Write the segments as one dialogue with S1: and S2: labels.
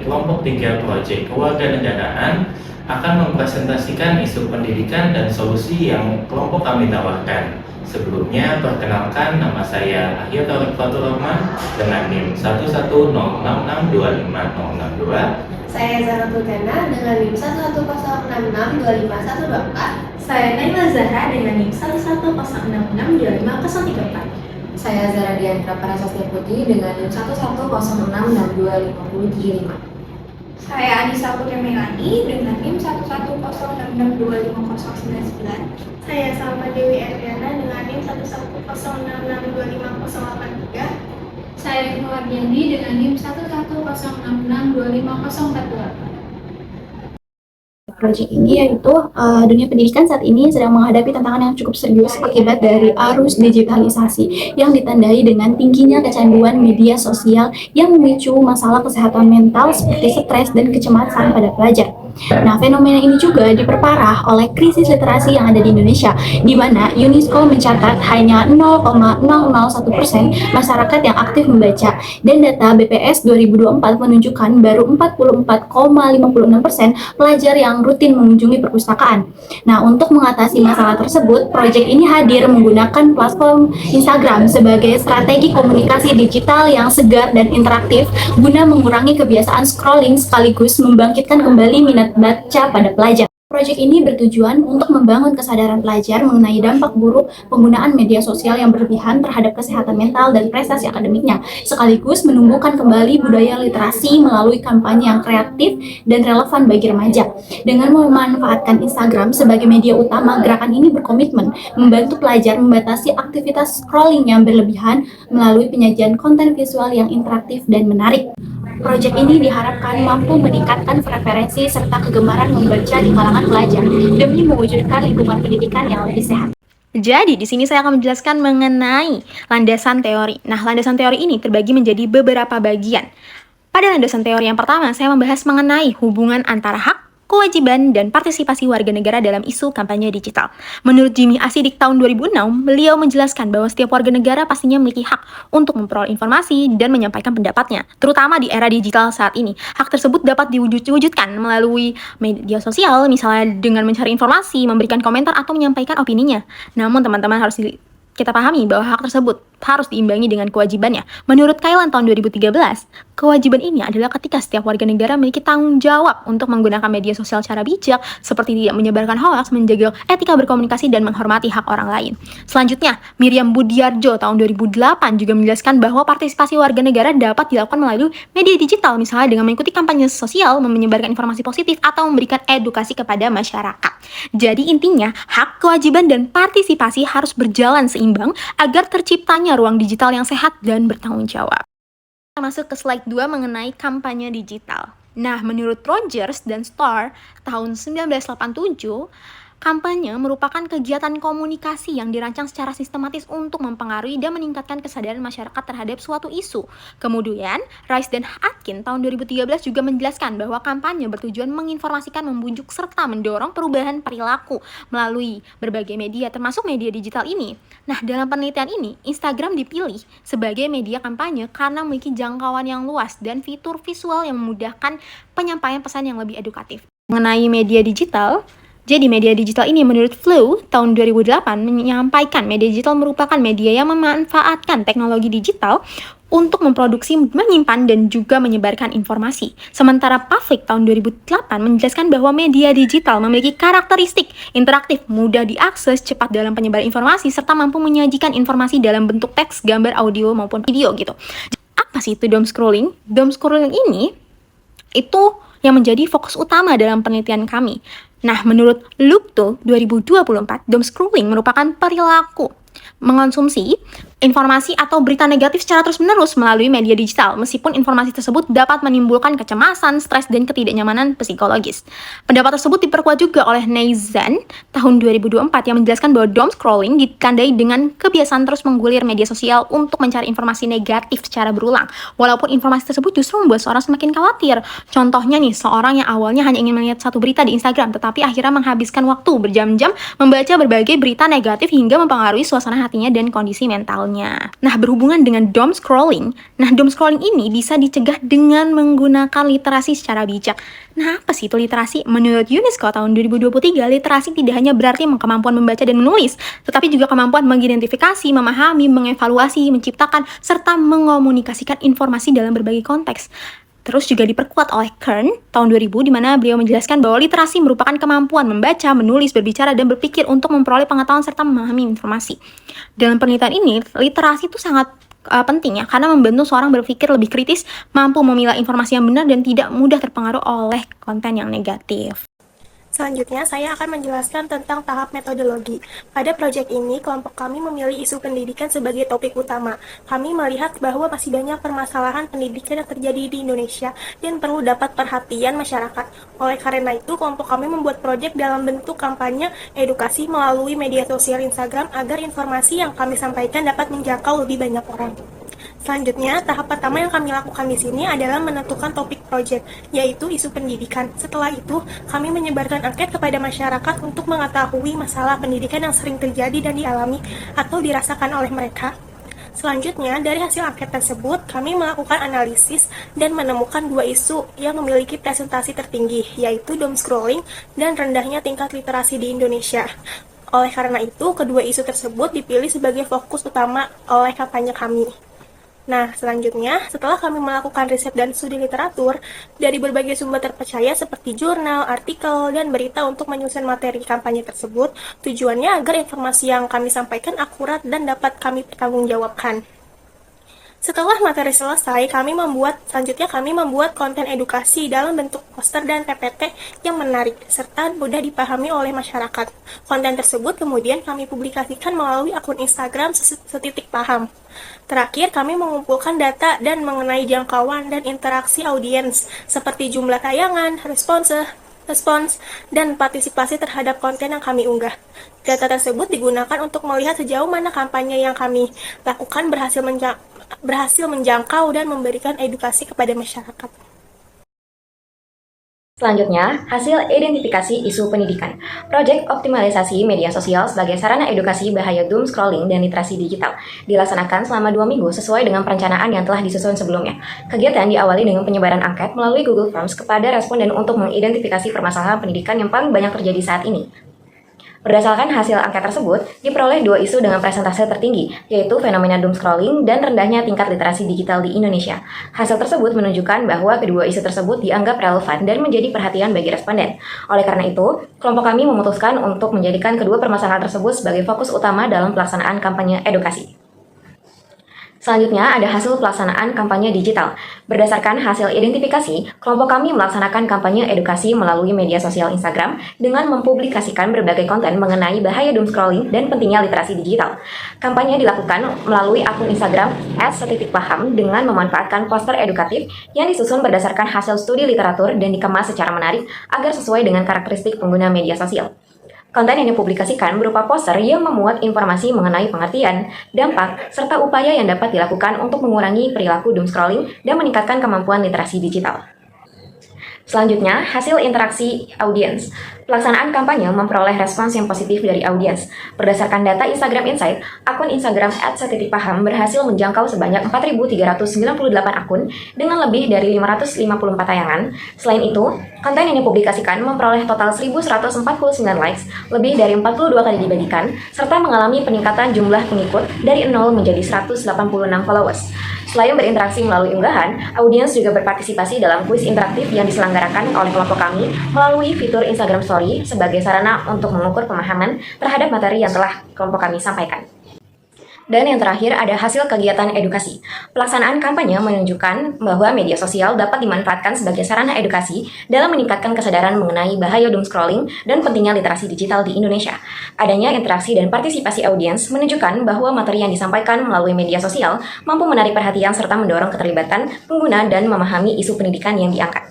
S1: dari kelompok 3 proyek kewarganegaraan akan mempresentasikan isu pendidikan dan solusi yang kelompok kami tawarkan. Sebelumnya, perkenalkan nama saya Ahya Taufiq Fatur Rahman dengan NIM 11066250062.
S2: Saya Zara Putena dengan NIM 11066251124.
S3: Saya Naila Zahra dengan NIM 11066250034.
S4: Saya Zara Diantra Parasastia Putri dengan NIM 11066255075.
S5: Saya Anissa Putri Melani dengan NIM 11066250099.
S6: Saya Salma Dewi Adriana dengan NIM 11066250083.
S7: Saya Rima Wardiani dengan NIM 11066250048.
S8: Proyek ini yaitu dunia pendidikan saat ini sedang menghadapi tantangan yang cukup serius akibat dari arus digitalisasi yang ditandai dengan tingginya kecanduan media sosial yang memicu masalah kesehatan mental seperti stres dan kecemasan pada pelajar. Nah, fenomena ini juga diperparah oleh krisis literasi yang ada di Indonesia, di mana UNESCO mencatat hanya 0,001% masyarakat yang aktif membaca, dan data BPS 2024 menunjukkan baru 44,56% pelajar yang rutin mengunjungi perpustakaan. Nah, untuk mengatasi masalah tersebut, proyek ini hadir menggunakan platform Instagram sebagai strategi komunikasi digital yang segar dan interaktif guna mengurangi kebiasaan scrolling sekaligus membangkitkan kembali minat baca pada pelajar. Proyek ini bertujuan untuk membangun kesadaran pelajar mengenai dampak buruk penggunaan media sosial yang berlebihan terhadap kesehatan mental dan prestasi akademiknya, sekaligus menumbuhkan kembali budaya literasi melalui kampanye yang kreatif dan relevan bagi remaja. Dengan memanfaatkan Instagram sebagai media utama, gerakan ini berkomitmen membantu pelajar membatasi aktivitas scrolling yang berlebihan melalui penyajian konten visual yang interaktif dan menarik. Proyek ini diharapkan mampu meningkatkan preferensi serta kegemaran membaca di kalangan pelajar demi mewujudkan lingkungan pendidikan yang lebih sehat.
S3: Jadi, di sini saya akan menjelaskan mengenai landasan teori. Nah, landasan teori ini terbagi menjadi beberapa bagian. Pada landasan teori yang pertama, saya membahas mengenai hubungan antara hak, kewajiban, dan partisipasi warga negara dalam isu kampanye digital. Menurut Jimmy Asidik tahun 2006, beliau menjelaskan bahwa setiap warga negara pastinya memiliki hak untuk memperoleh informasi dan menyampaikan pendapatnya, terutama di era digital saat ini. Hak tersebut dapat diwujudkan melalui media sosial, misalnya dengan mencari informasi, memberikan komentar, atau menyampaikan opininya. Namun, teman-teman harus kita pahami bahwa hak tersebut harus diimbangi dengan kewajibannya. Menurut Kailan tahun 2013, kewajiban ini adalah ketika setiap warga negara memiliki tanggung jawab untuk menggunakan media sosial secara bijak, seperti tidak menyebarkan hoaks, menjaga etika berkomunikasi, dan menghormati hak orang lain. Selanjutnya, Miriam Budiarjo tahun 2008 juga menjelaskan bahwa partisipasi warga negara dapat dilakukan melalui media digital, misalnya dengan mengikuti kampanye sosial, menyebarkan informasi positif, atau memberikan edukasi kepada masyarakat. Jadi intinya, hak, kewajiban, dan partisipasi harus berjalan seimbang agar terciptanya ruang digital yang sehat dan bertanggung jawab. Kita masuk ke slide 2 mengenai kampanye digital. Nah, menurut Rogers dan Starr tahun 1987, kampanye merupakan kegiatan komunikasi yang dirancang secara sistematis untuk mempengaruhi dan meningkatkan kesadaran masyarakat terhadap suatu isu. Kemudian, Rice dan Atkin tahun 2013 juga menjelaskan bahwa kampanye bertujuan menginformasikan, membujuk, serta mendorong perubahan perilaku melalui berbagai media, termasuk media digital ini. Nah, dalam penelitian ini, Instagram dipilih sebagai media kampanye karena memiliki jangkauan yang luas dan fitur visual yang memudahkan penyampaian pesan yang lebih edukatif. Mengenai media digital, jadi media digital ini menurut Flew tahun 2008 menyampaikan media digital merupakan media yang memanfaatkan teknologi digital untuk memproduksi, menyimpan, dan juga menyebarkan informasi. Sementara Pavlik tahun 2008 menjelaskan bahwa media digital memiliki karakteristik interaktif, mudah diakses, cepat dalam penyebaran informasi, serta mampu menyajikan informasi dalam bentuk teks, gambar, audio, maupun video gitu. Apa sih itu doom scrolling? Doom scrolling ini itu yang menjadi fokus utama dalam penelitian kami. Nah, menurut Lupto 2024, doom scrolling merupakan perilaku mengonsumsi informasi atau berita negatif secara terus-menerus melalui media digital, meskipun informasi tersebut dapat menimbulkan kecemasan, stres, dan ketidaknyamanan psikologis. Pendapat tersebut diperkuat juga oleh Neizan tahun 2024 yang menjelaskan bahwa doom scrolling ditandai dengan kebiasaan terus menggulir media sosial untuk mencari informasi negatif secara berulang, walaupun informasi tersebut justru membuat seorang semakin khawatir. Contohnya nih, seorang yang awalnya hanya ingin melihat satu berita di Instagram, tetapi akhirnya menghabiskan waktu berjam-jam membaca berbagai berita negatif hingga mempengaruhi suasana suasana hatinya dan kondisi mentalnya. Nah, berhubungan dengan doom scrolling, doom scrolling ini bisa dicegah dengan menggunakan literasi secara bijak. Nah, apa sih itu literasi? Menurut UNESCO tahun 2023, literasi tidak hanya berarti kemampuan membaca dan menulis, tetapi juga kemampuan mengidentifikasi, memahami, mengevaluasi, menciptakan, serta mengomunikasikan informasi dalam berbagai konteks. Terus juga diperkuat oleh Kern tahun 2000, di mana beliau menjelaskan bahwa literasi merupakan kemampuan membaca, menulis, berbicara, dan berpikir untuk memperoleh pengetahuan serta memahami informasi. Dalam penelitian ini, literasi itu sangat penting ya, karena membantu seorang berpikir lebih kritis, mampu memilah informasi yang benar, dan tidak mudah terpengaruh oleh konten yang negatif.
S6: Selanjutnya, saya akan menjelaskan tentang tahap metodologi. Pada proyek ini, kelompok kami memilih isu pendidikan sebagai topik utama. Kami melihat bahwa masih banyak permasalahan pendidikan yang terjadi di Indonesia dan perlu dapat perhatian masyarakat. Oleh karena itu, kelompok kami membuat proyek dalam bentuk kampanye edukasi melalui media sosial Instagram agar informasi yang kami sampaikan dapat menjangkau lebih banyak orang. Selanjutnya, tahap pertama yang kami lakukan di sini adalah menentukan topik proyek, yaitu isu pendidikan. Setelah itu, kami menyebarkan angket kepada masyarakat untuk mengetahui masalah pendidikan yang sering terjadi dan dialami atau dirasakan oleh mereka. Selanjutnya, dari hasil angket tersebut, kami melakukan analisis dan menemukan dua isu yang memiliki presentasi tertinggi, yaitu doom scrolling dan rendahnya tingkat literasi di Indonesia. Oleh karena itu, kedua isu tersebut dipilih sebagai fokus utama oleh kampanye kami. Nah, selanjutnya, setelah kami melakukan riset dan studi literatur dari berbagai sumber terpercaya seperti jurnal, artikel, dan berita untuk menyusun materi kampanye tersebut, tujuannya agar informasi yang kami sampaikan akurat dan dapat kami pertanggungjawabkan. Setelah materi selesai, selanjutnya kami membuat konten edukasi dalam bentuk poster dan PPT yang menarik, serta mudah dipahami oleh masyarakat. Konten tersebut kemudian kami publikasikan melalui akun Instagram Setitik Paham. Terakhir, kami mengumpulkan data dan mengenai jangkauan dan interaksi audiens, seperti jumlah tayangan, respons, dan partisipasi terhadap konten yang kami unggah. Data tersebut digunakan untuk melihat sejauh mana kampanye yang kami lakukan berhasil menjangkau dan memberikan edukasi kepada masyarakat.
S9: Selanjutnya, hasil identifikasi isu pendidikan. Proyek optimalisasi media sosial sebagai sarana edukasi bahaya doom scrolling dan literasi digital dilaksanakan selama 2 minggu sesuai dengan perencanaan yang telah disusun sebelumnya. Kegiatan diawali dengan penyebaran angket melalui Google Forms kepada responden untuk mengidentifikasi permasalahan pendidikan yang paling banyak terjadi saat ini. Berdasarkan hasil angket tersebut, diperoleh 2 isu dengan presentase tertinggi, yaitu fenomena doom scrolling dan rendahnya tingkat literasi digital di Indonesia. Hasil tersebut menunjukkan bahwa kedua isu tersebut dianggap relevan dan menjadi perhatian bagi responden. Oleh karena itu, kelompok kami memutuskan untuk menjadikan kedua permasalahan tersebut sebagai fokus utama dalam pelaksanaan kampanye edukasi. Selanjutnya, ada hasil pelaksanaan kampanye digital. Berdasarkan hasil identifikasi, kelompok kami melaksanakan kampanye edukasi melalui media sosial Instagram dengan mempublikasikan berbagai konten mengenai bahaya doom scrolling dan pentingnya literasi digital. Kampanye dilakukan melalui akun Instagram @setitikpaham dengan memanfaatkan poster edukatif yang disusun berdasarkan hasil studi literatur dan dikemas secara menarik agar sesuai dengan karakteristik pengguna media sosial. Konten yang dipublikasikan berupa poster yang memuat informasi mengenai pengertian, dampak, serta upaya yang dapat dilakukan untuk mengurangi perilaku doom scrolling dan meningkatkan kemampuan literasi digital. Selanjutnya, hasil interaksi audiens. Pelaksanaan kampanye memperoleh respons yang positif dari audiens. Berdasarkan data Instagram Insight, akun Instagram @setitikpaham berhasil menjangkau sebanyak 4.398 akun dengan lebih dari 554 tayangan. Selain itu, konten yang dipublikasikan memperoleh total 1.149 likes, lebih dari 42 kali dibagikan, serta mengalami peningkatan jumlah pengikut dari 0 menjadi 186 followers. Selain berinteraksi melalui unggahan, audiens juga berpartisipasi dalam kuis interaktif yang diselenggarakan oleh kelompok kami melalui fitur Instagram Story sebagai sarana untuk mengukur pemahaman terhadap materi yang telah kelompok kami sampaikan. Dan yang terakhir ada hasil kegiatan edukasi. Pelaksanaan kampanye menunjukkan bahwa media sosial dapat dimanfaatkan sebagai sarana edukasi dalam meningkatkan kesadaran mengenai bahaya doom scrolling dan pentingnya literasi digital di Indonesia. Adanya interaksi dan partisipasi audiens menunjukkan bahwa materi yang disampaikan melalui media sosial mampu menarik perhatian serta mendorong keterlibatan pengguna dan memahami isu pendidikan yang diangkat.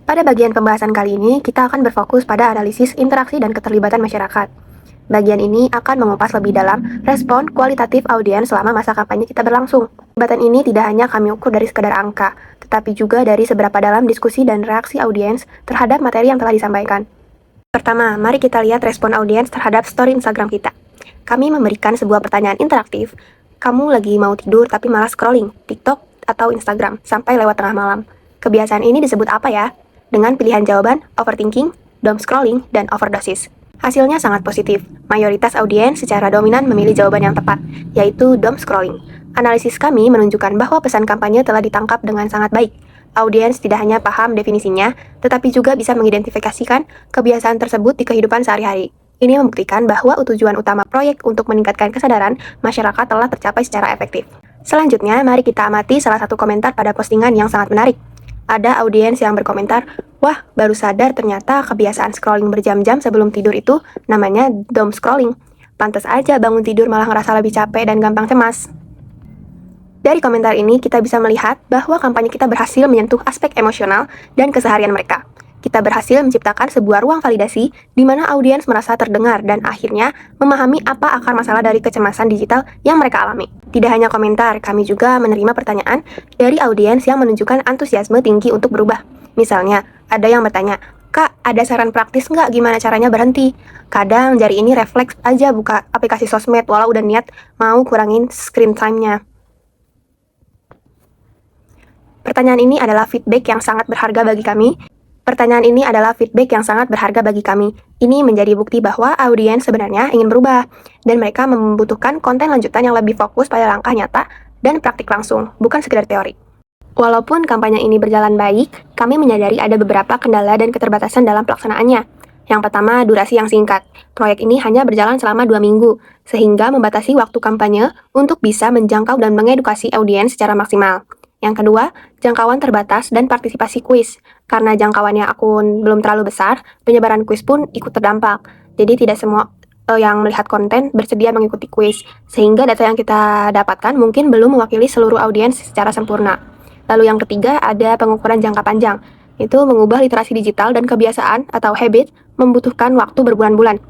S2: Pada bagian pembahasan kali ini, kita akan berfokus pada analisis interaksi dan keterlibatan masyarakat. Bagian ini akan mengupas lebih dalam respon kualitatif audiens selama masa kampanye kita berlangsung. Perdebatan ini tidak hanya kami ukur dari sekadar angka, tetapi juga dari seberapa dalam diskusi dan reaksi audiens terhadap materi yang telah disampaikan. Pertama, mari kita lihat respon audiens terhadap story Instagram kita. kami memberikan sebuah pertanyaan interaktif. Kamu lagi mau tidur tapi malah scrolling TikTok atau Instagram sampai lewat tengah malam. Kebiasaan ini disebut apa ya? Dengan pilihan jawaban overthinking, doom scrolling, dan overdosis. Hasilnya sangat positif. Mayoritas audiens secara dominan memilih jawaban yang tepat, yaitu doom scrolling. Analisis kami menunjukkan bahwa pesan kampanye telah ditangkap dengan sangat baik. Audiens tidak hanya paham definisinya, tetapi juga bisa mengidentifikasikan kebiasaan tersebut di kehidupan sehari-hari. Ini membuktikan bahwa tujuan utama proyek untuk meningkatkan kesadaran masyarakat telah tercapai secara efektif. Selanjutnya, mari kita amati salah satu komentar pada postingan yang sangat menarik. Ada audiens yang berkomentar, "Wah, baru sadar ternyata kebiasaan scrolling berjam-jam sebelum tidur itu namanya doom scrolling. Pantes aja bangun tidur malah ngerasa lebih capek dan gampang cemas." Dari komentar ini, kita bisa melihat bahwa kampanye kita berhasil menyentuh aspek emosional dan keseharian mereka. Kita berhasil menciptakan sebuah ruang validasi di mana audiens merasa terdengar dan akhirnya memahami apa akar masalah dari kecemasan digital yang mereka alami. Tidak hanya komentar, kami juga menerima pertanyaan dari audiens yang menunjukkan antusiasme tinggi untuk berubah. Misalnya, ada yang bertanya, "Kak, ada saran praktis nggak gimana caranya berhenti?" Kadang jari ini refleks aja buka aplikasi sosmed walau udah niat mau kurangin screen time-nya. Pertanyaan ini adalah feedback yang sangat berharga bagi kami. Ini menjadi bukti bahwa audiens sebenarnya ingin berubah, dan mereka membutuhkan konten lanjutan yang lebih fokus pada langkah nyata dan praktik langsung, bukan sekedar teori. Walaupun kampanye ini berjalan baik, kami menyadari ada beberapa kendala dan keterbatasan dalam pelaksanaannya. Yang pertama, durasi yang singkat. Proyek ini hanya berjalan selama 2 minggu, sehingga membatasi waktu kampanye untuk bisa menjangkau dan mengedukasi audiens secara maksimal. Yang kedua, jangkauan terbatas dan partisipasi kuis. Karena jangkauannya akun belum terlalu besar, penyebaran kuis pun ikut terdampak. Jadi tidak semua yang melihat konten bersedia mengikuti kuis, sehingga data yang kita dapatkan mungkin belum mewakili seluruh audiens secara sempurna. Lalu yang ketiga, ada pengukuran jangka panjang. Itu mengubah literasi digital dan kebiasaan atau habit membutuhkan waktu berbulan-bulan.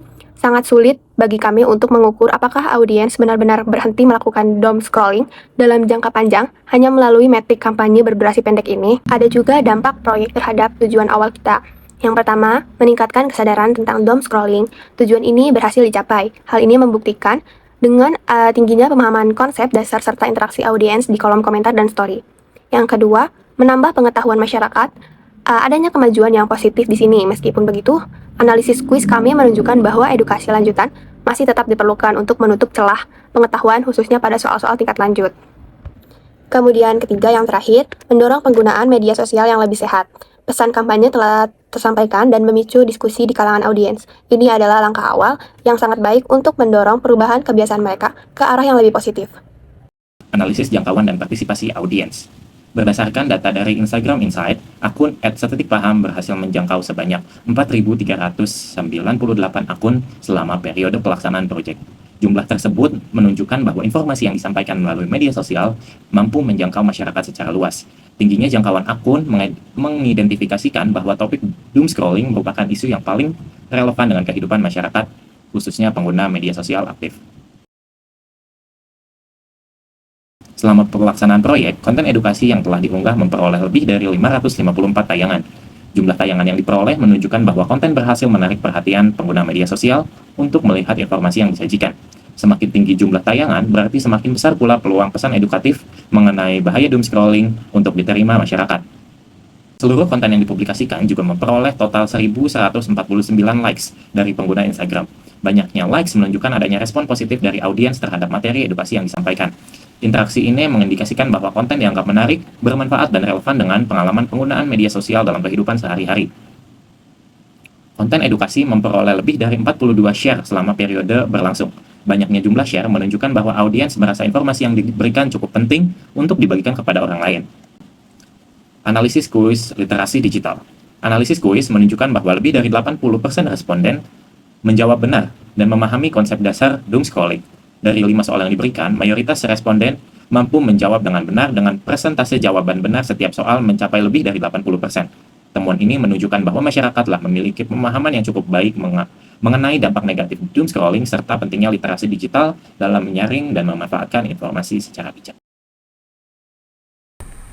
S2: Sangat sulit bagi kami untuk mengukur apakah audiens benar-benar berhenti melakukan doom scrolling dalam jangka panjang hanya melalui metrik kampanye berdurasi pendek ini. Ada juga dampak proyek terhadap tujuan awal kita. Yang pertama, meningkatkan kesadaran tentang doom scrolling. Tujuan ini berhasil dicapai. Hal ini membuktikan dengan tingginya pemahaman konsep dasar serta interaksi audiens di kolom komentar dan story. Yang kedua, menambah pengetahuan masyarakat. Adanya kemajuan yang positif di sini. Meskipun begitu, analisis kuis kami menunjukkan bahwa edukasi lanjutan masih tetap diperlukan untuk menutup celah pengetahuan khususnya pada soal-soal tingkat lanjut. Kemudian ketiga yang terakhir, mendorong penggunaan media sosial yang lebih sehat. Pesan kampanye telah tersampaikan dan memicu diskusi di kalangan audiens. Ini adalah langkah awal yang sangat baik untuk mendorong perubahan kebiasaan mereka ke arah yang lebih positif.
S1: Analisis jangkauan dan partisipasi audiens. Berdasarkan data dari Instagram Insight, akun @setetikpaham berhasil menjangkau sebanyak 4.398 akun selama periode pelaksanaan proyek. Jumlah tersebut menunjukkan bahwa informasi yang disampaikan melalui media sosial mampu menjangkau masyarakat secara luas. Tingginya jangkauan akun mengidentifikasikan bahwa topik doom scrolling merupakan isu yang paling relevan dengan kehidupan masyarakat, khususnya pengguna media sosial aktif. Selama pelaksanaan proyek, konten edukasi yang telah diunggah memperoleh lebih dari 554 tayangan. Jumlah tayangan yang diperoleh menunjukkan bahwa konten berhasil menarik perhatian pengguna media sosial untuk melihat informasi yang disajikan. Semakin tinggi jumlah tayangan, berarti semakin besar pula peluang pesan edukatif mengenai bahaya doom scrolling untuk diterima masyarakat. Seluruh konten yang dipublikasikan juga memperoleh total 1.149 likes dari pengguna Instagram. Banyaknya likes menunjukkan adanya respon positif dari audiens terhadap materi edukasi yang disampaikan. Interaksi ini mengindikasikan bahwa konten dianggap menarik, bermanfaat, dan relevan dengan pengalaman penggunaan media sosial dalam kehidupan sehari-hari. Konten edukasi memperoleh lebih dari 42 share selama periode berlangsung. Banyaknya jumlah share menunjukkan bahwa audiens merasa informasi yang diberikan cukup penting untuk dibagikan kepada orang lain. Analisis kuis literasi digital. Analisis kuis menunjukkan bahwa lebih dari 80% responden menjawab benar dan memahami konsep dasar doom scrolling. Dari 5 soal yang diberikan, mayoritas responden mampu menjawab dengan benar dengan persentase jawaban benar setiap soal mencapai lebih dari 80%. Temuan ini menunjukkan bahwa masyarakat telah memiliki pemahaman yang cukup baik mengenai dampak negatif doom scrolling serta pentingnya literasi digital dalam menyaring dan memanfaatkan informasi secara bijak.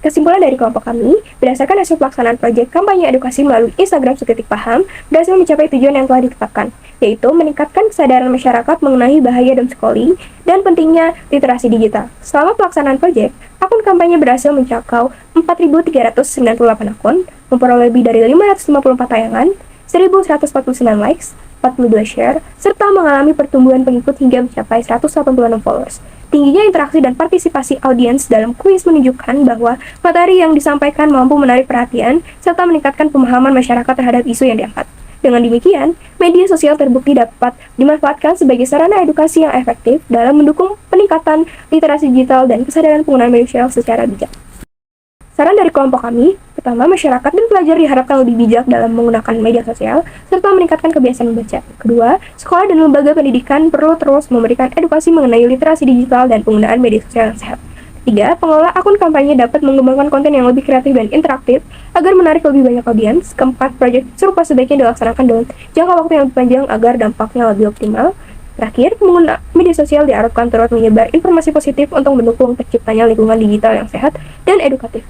S6: Kesimpulan dari kelompok kami, berdasarkan hasil pelaksanaan proyek kampanye edukasi melalui Instagram Setitik Paham, berhasil mencapai tujuan yang telah ditetapkan, yaitu meningkatkan kesadaran masyarakat mengenai bahaya doomscrolling dan pentingnya literasi digital. Selama pelaksanaan proyek, akun kampanye berhasil mencapai 4.398 akun, memperoleh lebih dari 554 tayangan, 1.149 likes, 42 share, serta mengalami pertumbuhan pengikut hingga mencapai 186 followers. Tingginya interaksi dan partisipasi audiens dalam kuis menunjukkan bahwa materi yang disampaikan mampu menarik perhatian serta meningkatkan pemahaman masyarakat terhadap isu yang diangkat. Dengan demikian, media sosial terbukti dapat dimanfaatkan sebagai sarana edukasi yang efektif dalam mendukung peningkatan literasi digital dan kesadaran penggunaan media sosial secara bijak. Saran dari kelompok kami, pertama, masyarakat dan pelajar diharapkan lebih bijak dalam menggunakan media sosial, serta meningkatkan kebiasaan membaca. Kedua, sekolah dan lembaga pendidikan perlu terus memberikan edukasi mengenai literasi digital dan penggunaan media sosial yang sehat. Tiga, pengelola akun kampanye dapat mengembangkan konten yang lebih kreatif dan interaktif agar menarik lebih banyak audiens. Keempat, proyek serupa sebaiknya dilaksanakan dalam jangka waktu yang lebih panjang agar dampaknya lebih optimal. Terakhir, pengguna media sosial diharapkan turut menyebar informasi positif untuk mendukung terciptanya lingkungan digital yang sehat dan edukatif.